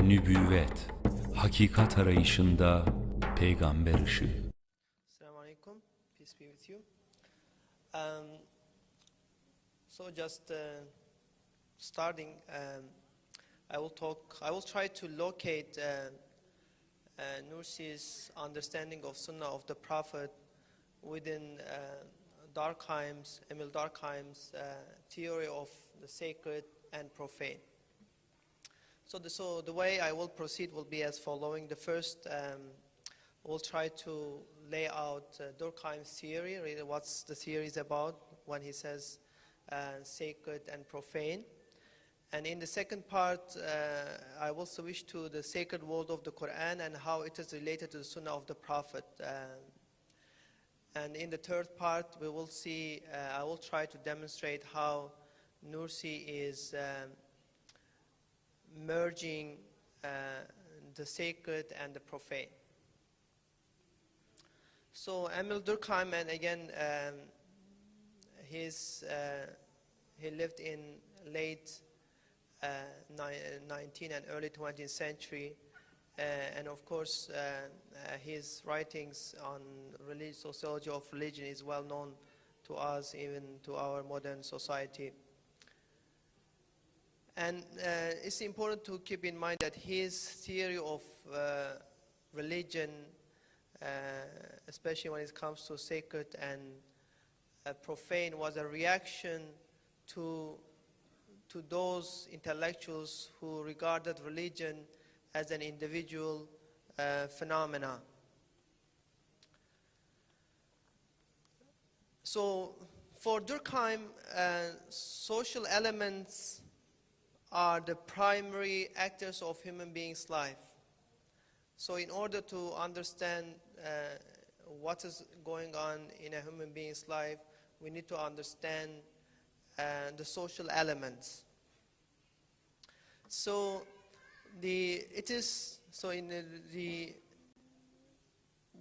Nübüvvet, hakikat arayışında peygamber ışığı. Assalamu alaikum, peace be with you. So just starting, I will try to locate Nursi's understanding of Sunnah of the Prophet within Emil Durkheim's theory of the sacred and profane. So the way I will proceed will be as following. The first, we'll try to lay out Durkheim's theory, really what's the theory is about when he says sacred and profane. And in the second part, I will switch to the sacred word of the Quran and how it is related to the Sunnah of the Prophet. And in the third part, we will see, I will try to demonstrate how Nursi is merging the sacred and the profane. So Emil Durkheim, and again, he lived in late 19th and early 20th century, and of course his writings on sociology of religion is well known to us, even to our modern society. And it's important to keep in mind that his theory of religion, especially when it comes to sacred and profane, was a reaction to those intellectuals who regarded religion as an individual phenomena. So for Durkheim, social elements are the primary actors of human beings' life. So in order to understand what is going on in a human being's life, we need to understand the social elements. So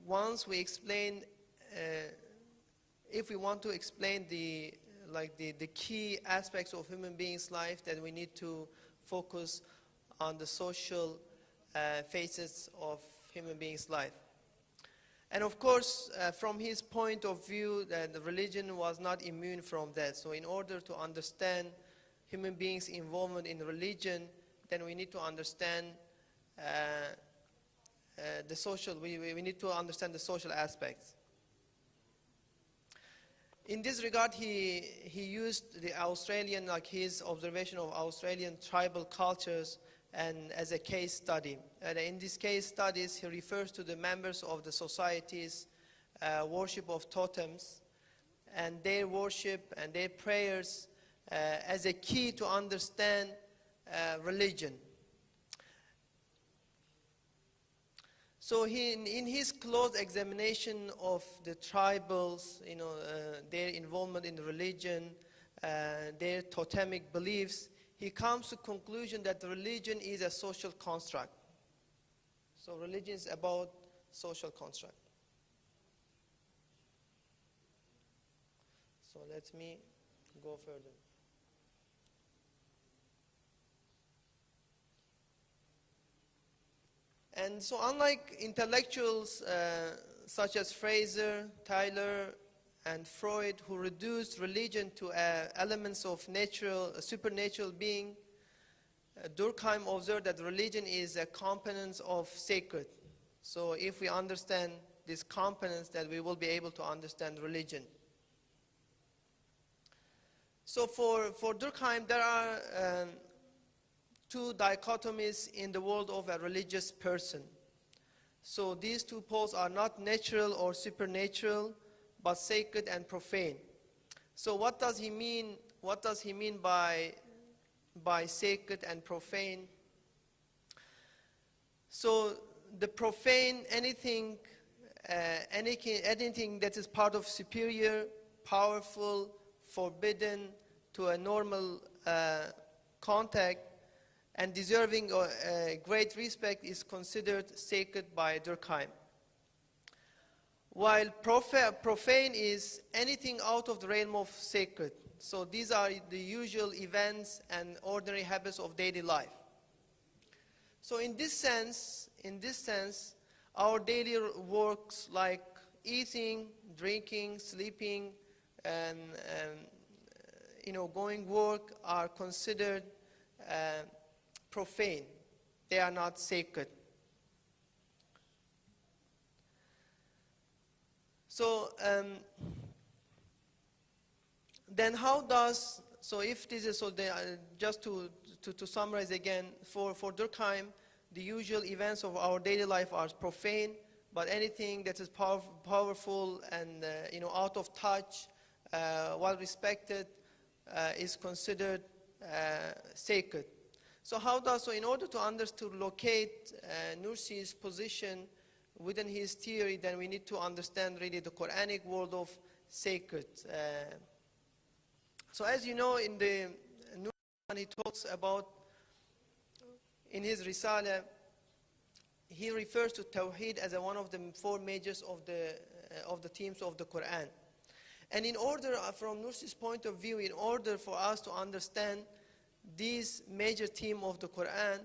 once we explain, if we want to explain the key aspects of human beings' life, then we need to focus on the social facets of human beings' life. And of course, from his point of view, the religion was not immune from that. So in order to understand human beings' involvement in religion, then we need to understand we need to understand the social aspects. In this regard, he used the Australian, his observation of Australian tribal cultures and as a case study. And in these case studies, he refers to the members of the society's worship of totems and their worship and their prayers as a key to understand religion. So in his close examination of the tribals, their involvement in religion, their totemic beliefs, he comes to the conclusion that religion is a social construct. So religion is about social construct. So let me go further. And so unlike intellectuals such as Fraser, Tyler, and Freud, who reduced religion to elements of supernatural being, Durkheim observed that religion is a component of sacred. So if we understand these components, then we will be able to understand religion. So for Durkheim, there are two dichotomies in the world of a religious person. So these two poles are not natural or supernatural, but sacred and profane. So what does he mean? What does he mean by sacred and profane? So the profane, anything that is part of superior, powerful, forbidden to a normal contact, and deserving great respect is considered sacred by Durkheim. While profane is anything out of the realm of sacred. So these are the usual events and ordinary habits of daily life. So in this sense, our daily works like eating, drinking, sleeping, and going work are considered profane. They are not sacred. So then how does, so if this is, so they, just to summarize again, for Durkheim, the usual events of our daily life are profane, but anything that is powerful and out of touch, well respected, is considered sacred. So how does, so in order to locate Nursi's position within his theory, then we need to understand really the Quranic word of sacred. So as you know, in the Nursi, he talks about, in his Risala, he refers to Tawheed as one of the four majors of the themes of the Quran. And in order, from Nursi's point of view, in order for us to understand this major theme of the Quran,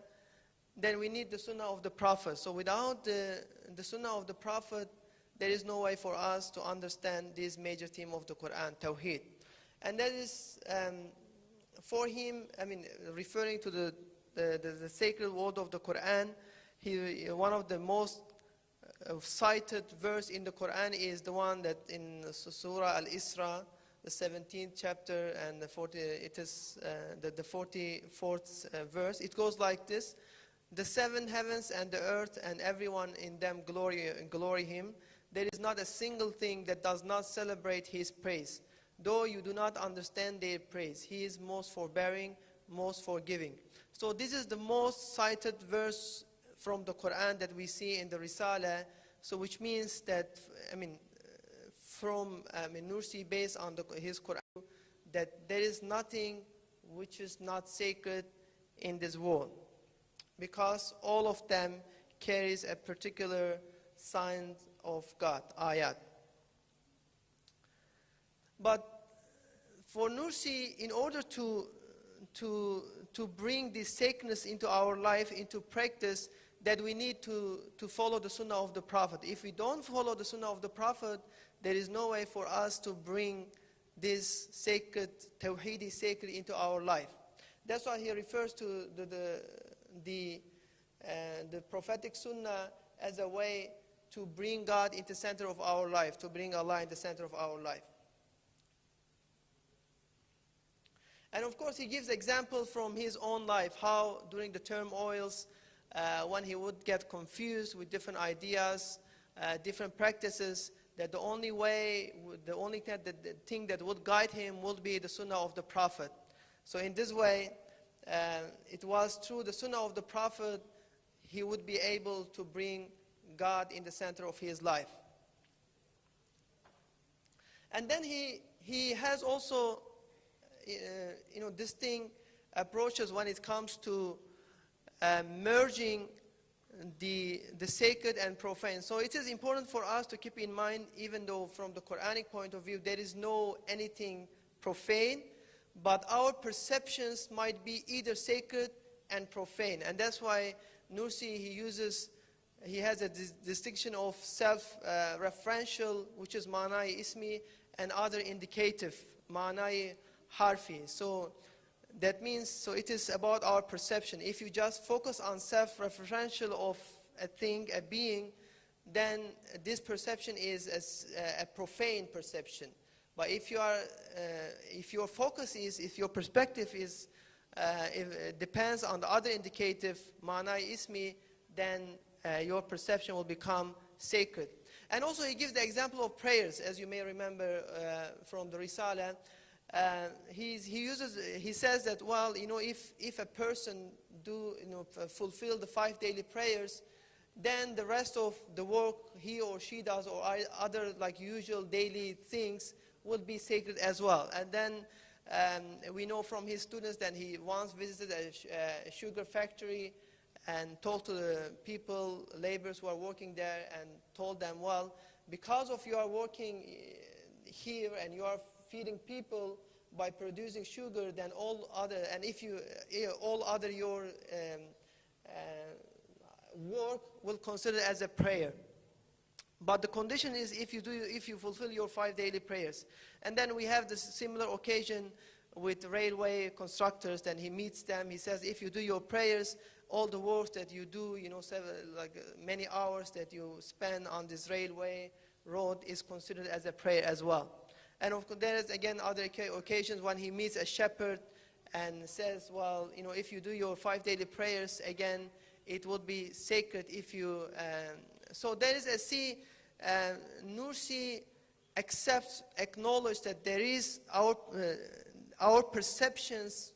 then we need the Sunnah of the Prophet. So without the Sunnah of the Prophet, there is no way for us to understand this major theme of the Quran, Tawheed. And that is, for him, referring to the sacred word of the Quran, one of the most cited verse in the Quran is the one that in Surah Al-Isra, the 17th chapter, and the 44th verse. It goes like this: the seven heavens and the earth and everyone in them glory him. There is not a single thing that does not celebrate his praise, though you do not understand their praise. He is most forbearing, most forgiving. So this is the most cited verse from the Quran that we see in the Risala. So which means that, from Nursi, based on his Quran, that there is nothing which is not sacred in this world, because all of them carries a particular sign of God, ayat. But for Nursi, in order to bring this sacredness into our life, into practice, that we need to follow the Sunnah of the Prophet. If we don't follow the Sunnah of the Prophet, there is no way for us to bring this sacred, Tawheedi sacred, into our life. That's why he refers to the prophetic Sunnah as a way to bring God into the center of our life, to bring Allah in the center of our life. And of course, he gives example from his own life, how during the turmoils, when he would get confused with different ideas, different practices, that the only thing that would guide him would be the Sunnah of the Prophet. So in this way, it was through the Sunnah of the Prophet he would be able to bring God in the center of his life. And then he has also distinct approaches when it comes to merging the sacred and profane. So it is important for us to keep in mind, even though from the Quranic point of view there is no anything profane, but our perceptions might be either sacred and profane. And that's why Nursi, he has a distinction of self-referential, which is ma'nai ismi, and other indicative, ma'nai harfi. So that means, so it is about our perception. If you just focus on self-referential of a thing, a being, then this perception is a profane perception. But if your focus is, if your perspective is, it depends on the other indicative, ma'nai ismi, then your perception will become sacred. And also he gives the example of prayers, as you may remember from the Risala. He says that, well, if a person fulfill the 5 daily prayers, then the rest of the work he or she does, or other like usual daily things, would be sacred as well. And then we know from his students that he once visited a sugar factory and talked to the people, laborers who are working there, and told them, well, because of you are working here and you are feeding people by producing sugar, then all other, and if you all other your work will consider as a prayer. But the condition is if you fulfill your 5 daily prayers. And then we have this similar occasion with railway constructors. Then he meets them. He says, if you do your prayers, all the work that you do, many hours that you spend on this railway road is considered as a prayer as well. And of course, there is again other occasions when he meets a shepherd and says, well, if you do your 5 daily prayers, again, it would be sacred if you... so there is Nursi acknowledge that there is our perceptions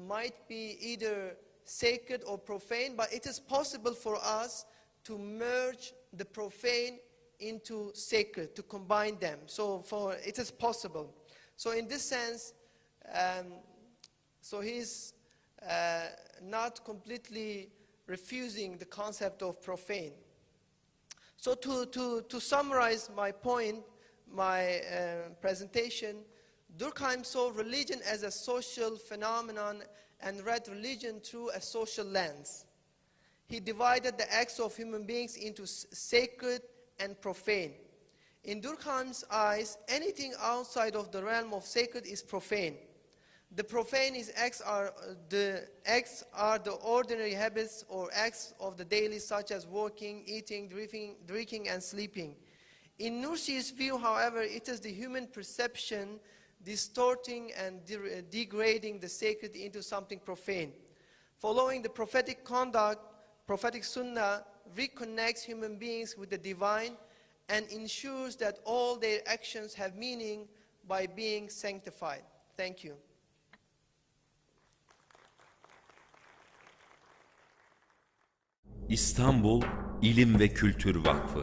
might be either sacred or profane, but it is possible for us to merge the profane into sacred, to combine them. So it is possible. So in this sense, so he's not completely refusing the concept of profane. So to summarize my point, my presentation, Durkheim saw religion as a social phenomenon and read religion through a social lens. He divided the acts of human beings into sacred and profane. In Durkheim's eyes, anything outside of the realm of sacred is profane. The profane acts are the ordinary habits or acts of the daily, such as working, eating, drinking, and sleeping. In Nursi's view, however, it is the human perception distorting and degrading the sacred into something profane. Following the prophetic conduct, prophetic Sunna reconnects human beings with the divine and ensures that all their actions have meaning by being sanctified. Thank you. İstanbul İlim ve Kültür Vakfı